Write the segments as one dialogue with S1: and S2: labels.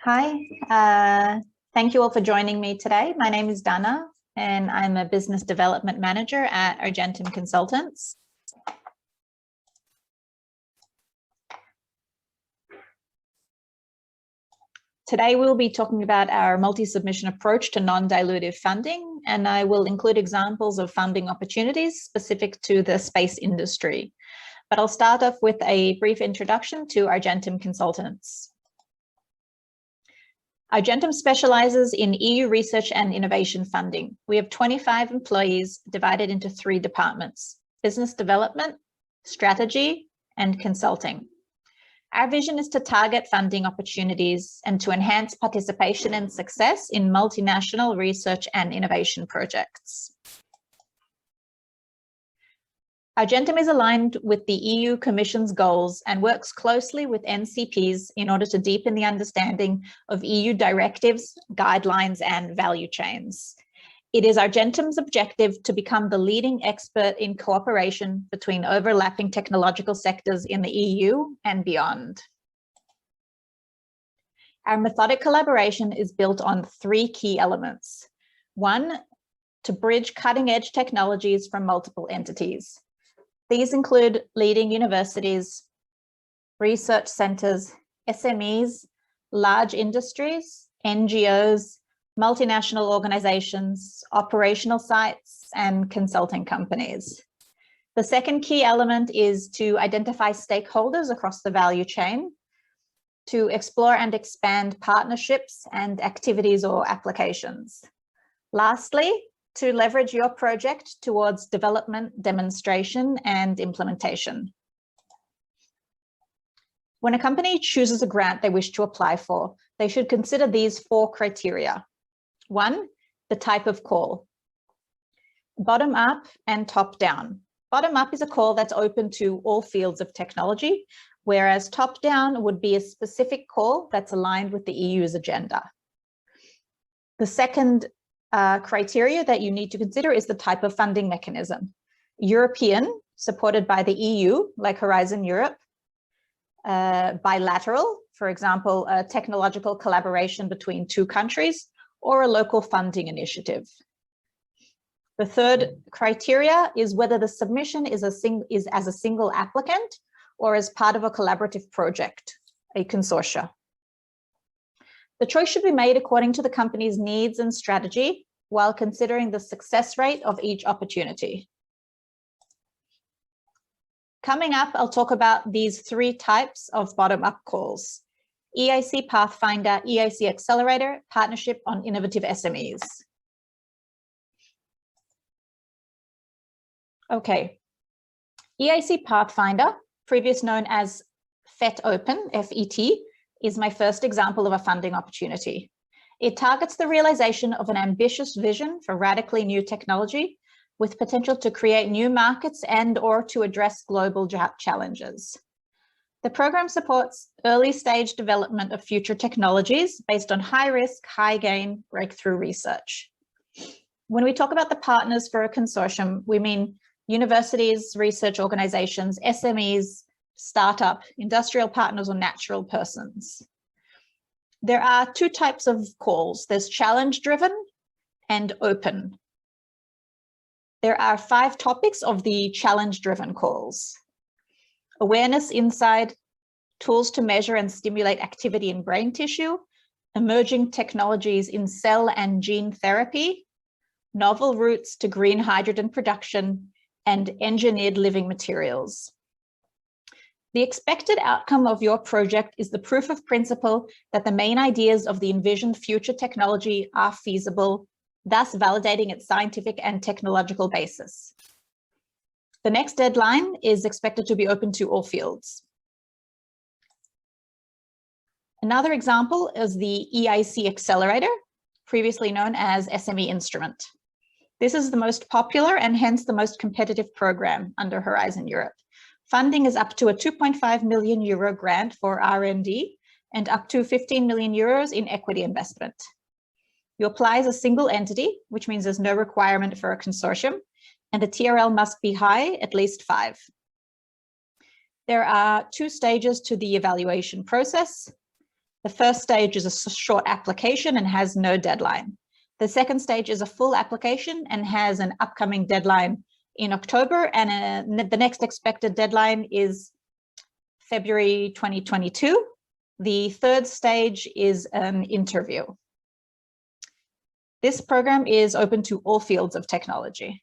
S1: Hi, thank you all for joining me today. My name is Dana and I'm a business development manager at Argentum Consultants. Today we'll be talking about our multi-submission approach to non-dilutive funding, and I will include examples of funding opportunities specific to the space industry. But I'll start off with a brief introduction to Argentum Consultants. Argentum specializes in EU research and innovation funding. We have 25 employees divided into 3 departments: business development, strategy, and consulting. Our vision is to target funding opportunities and to enhance participation and success in multinational research and innovation projects. Argentum is aligned with the EU Commission's goals and works closely with NCPs in order to deepen the understanding of EU directives, guidelines, and value chains. It is Argentum's objective to become the leading expert in cooperation between overlapping technological sectors in the EU and beyond. Our Methodic Collaboration is built on 3 key elements. 1, to bridge cutting-edge technologies from multiple entities. These include leading universities, research centers, SMEs, large industries, NGOs, multinational organizations, operational sites, and consulting companies. The second key element is to identify stakeholders across the value chain, to explore and expand partnerships and activities or applications. Lastly, to leverage your project towards development, demonstration, and implementation. When a company chooses a grant they wish to apply for, they should consider these 4 criteria. 1, the type of call. Bottom up and top down. Bottom up is a call that's open to all fields of technology, whereas top down would be a specific call that's aligned with the EU's agenda. The second criteria that you need to consider is the type of funding mechanism. European, supported by the EU, like Horizon Europe. Bilateral, for example, a technological collaboration between 2 countries, or a local funding initiative. The third criteria is whether the submission is as a single applicant or as part of a collaborative project, a consortia. The choice should be made according to the company's needs and strategy while considering the success rate of each opportunity. Coming up, I'll talk about these 3 types of bottom-up calls: EIAC Pathfinder, EIAC Accelerator, Partnership on Innovative SMEs. Okay, EIAC Pathfinder, previously known as FET Open, F-E-T, is my first example of a funding opportunity. It targets the realization of an ambitious vision for radically new technology with potential to create new markets and/or to address global challenges. The program supports early stage development of future technologies based on high risk, high gain breakthrough research. When we talk about the partners for a consortium, we mean universities, research organizations, SMEs, startup, industrial partners, or natural persons. There are 2 types of calls. There's challenge driven and open. There are 5 topics of the challenge driven calls: awareness inside, tools to measure and stimulate activity in brain tissue, emerging technologies in cell and gene therapy, novel routes to green hydrogen production, and engineered living materials. The expected outcome of your project is the proof of principle that the main ideas of the envisioned future technology are feasible, thus validating its scientific and technological basis. The next deadline is expected to be open to all fields. Another example is the EIAC Accelerator, previously known as SME Instrument. This is the most popular and hence the most competitive program under Horizon Europe. Funding is up to a 2.5 million euro grant for R&D and up to 15 million euros in equity investment. You apply as a single entity, which means there's no requirement for a consortium, and the TRL must be high, at least 5. There are 2 stages to the evaluation process. The first stage is a short application and has no deadline. The second stage is a full application and has an upcoming deadline in October, and the next expected deadline is February 2022. The third stage is an interview. This program is open to all fields of technology.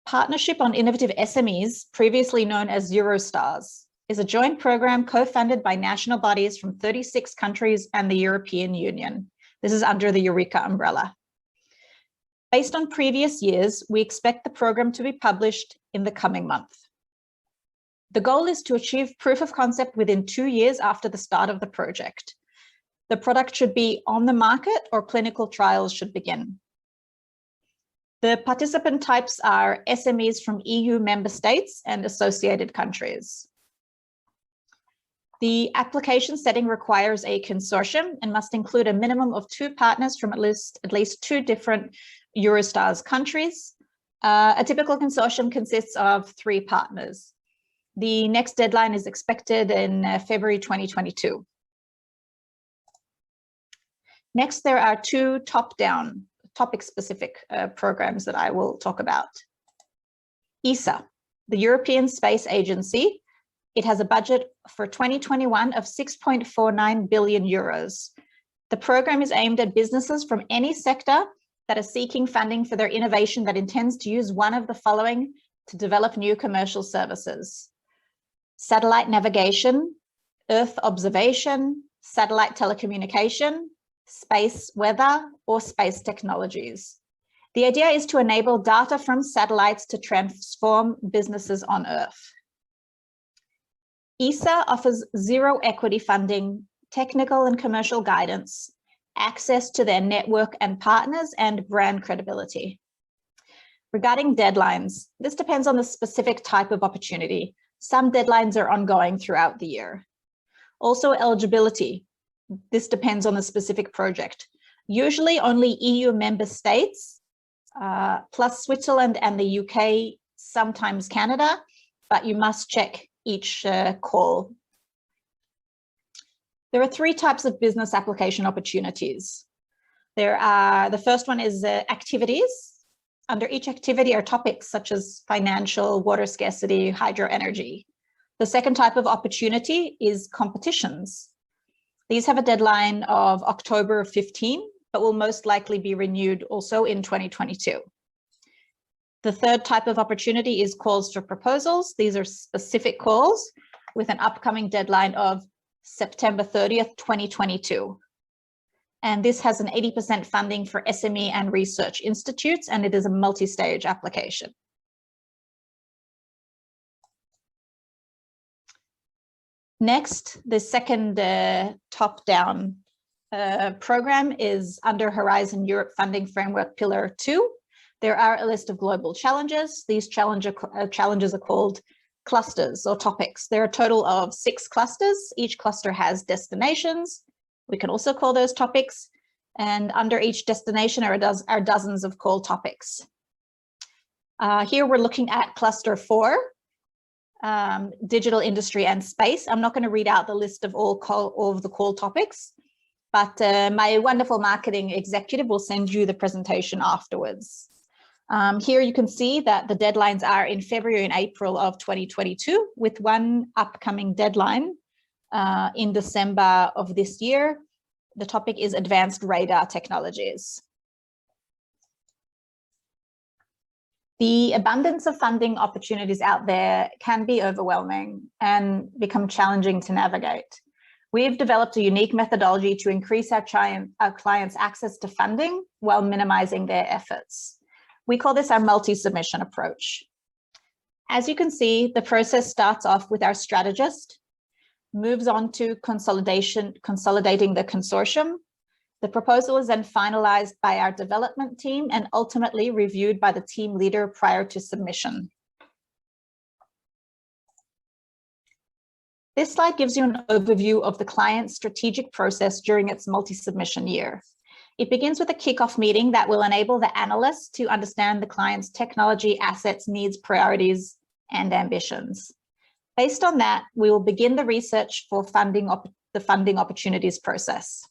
S1: Partnership on Innovative SMEs, previously known as Eurostars, is a joint program co-funded by national bodies from 36 countries and the European Union. This is under the Eureka umbrella. Based on previous years, we expect the program to be published in the coming month. The goal is to achieve proof of concept within 2 years after the start of the project. The product should be on the market or clinical trials should begin. The participant types are SMEs from EU member states and associated countries. The application setting requires a consortium and must include a minimum of 2 partners from at least 2 different Eurostars countries. A typical consortium consists of 3 partners. The next deadline is expected in February 2022. Next, there are 2 top-down, topic-specific programs that I will talk about. ESA, the European Space Agency. It has a budget for 2021 of 6.49 billion euros. The program is aimed at businesses from any sector that are seeking funding for their innovation that intends to use one of the following to develop new commercial services: satellite navigation, Earth observation, satellite telecommunication, space weather, or space technologies. The idea is to enable data from satellites to transform businesses on Earth. ESA offers zero equity funding, technical and commercial guidance, access to their network and partners, and brand credibility. Regarding deadlines, this depends on the specific type of opportunity. Some deadlines are ongoing throughout the year. Also, eligibility. This depends on the specific project. Usually only EU member states, plus Switzerland and the UK, sometimes Canada, but you must check each call. There are 3 types of business application opportunities. The first one is activities. Under each activity are topics such as financial, water scarcity, hydro energy. The second type of opportunity is competitions. These have a deadline of October 15, but will most likely be renewed also in 2022. The third type of opportunity is calls for proposals. These are specific calls with an upcoming deadline of September 30th, 2022. And this has an 80% funding for SME and research institutes, and it is a multi-stage application. Next, the second top-down program is under Horizon Europe Funding Framework Pillar 2. There are a list of global challenges. These challenges are called clusters or topics. There are a total of 6 clusters. Each cluster has destinations. We can also call those topics. And under each destination are dozens of call topics. Here we're looking at cluster 4, digital industry and space. I'm not going to read out the list of all of the call topics, but my wonderful marketing executive will send you the presentation afterwards. Here you can see that the deadlines are in February and April of 2022, with one upcoming deadline in December of this year. The topic is advanced radar technologies. The abundance of funding opportunities out there can be overwhelming and become challenging to navigate. We've developed a unique methodology to increase our clients' access to funding while minimizing their efforts. We call this our multi-submission approach. As you can see, the process starts off with our strategist, moves on to consolidating the consortium. The proposal is then finalized by our development team and ultimately reviewed by the team leader prior to submission. This slide gives you an overview of the client's strategic process during its multi-submission year. It begins with a kickoff meeting that will enable the analysts to understand the client's technology, assets, needs, priorities, and ambitions. Based on that, we will begin the research for the funding opportunities process.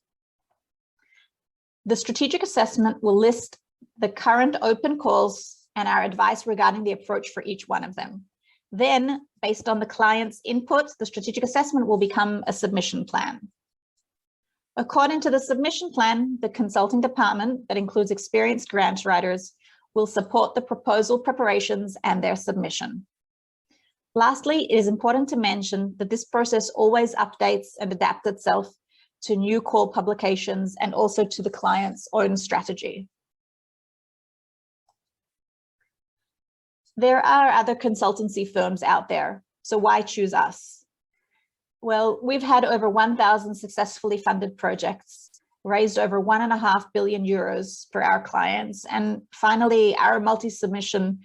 S1: The strategic assessment will list the current open calls and our advice regarding the approach for each one of them. Then, based on the client's input, the strategic assessment will become a submission plan. According to the submission plan, the consulting department, that includes experienced grant writers, will support the proposal preparations and their submission. Lastly, it is important to mention that this process always updates and adapts itself to new call publications and also to the client's own strategy. There are other consultancy firms out there, so why choose us? Well, we've had over 1,000 successfully funded projects, raised over 1.5 billion euros for our clients, and finally, our multi-submission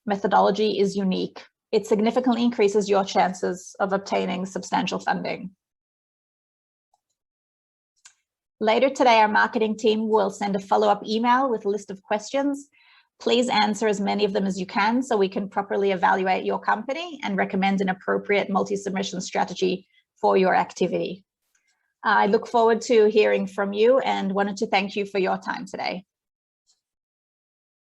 S1: methodology is unique. It significantly increases your chances of obtaining substantial funding. Later today, our marketing team will send a follow-up email with a list of questions. Please answer as many of them as you can so we can properly evaluate your company and recommend an appropriate multi-submission strategy for your activity. I look forward to hearing from you and wanted to thank you for your time today.